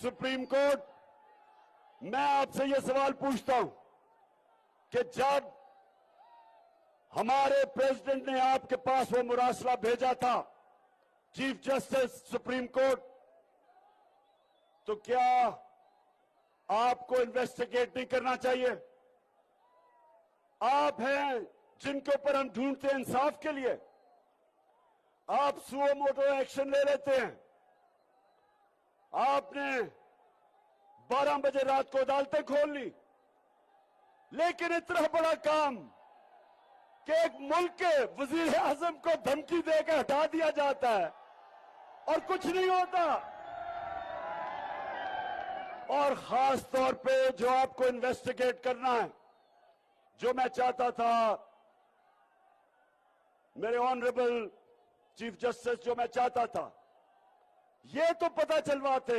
Supreme court, मैं आपसे यह सवाल पूछता हूं कि जब हमारे प्रेसिडेंट ने आपके पास वो मुरासला भेजा था चीफ जस्टिस सुप्रीम कोर्ट, तो क्या आपको इन्वेस्टिगेट नहीं करना चाहिए? आप हैं जिनके ऊपर हम ढूंढते हैं इंसाफ के लिए, आप सुओ मोटो एक्शन ले लेते हैं। आपने 12 बजे रात को अदालतें खोल ली, लेकिन इतना बड़ा काम कि एक मुल्क के वजीर आजम को धमकी देकर हटा दिया जाता है और कुछ नहीं होता। और खास तौर पे जो आपको इन्वेस्टिगेट करना है, जो मैं चाहता था मेरे ऑनरेबल चीफ जस्टिस, जो मैं चाहता था ये तो पता चलवाते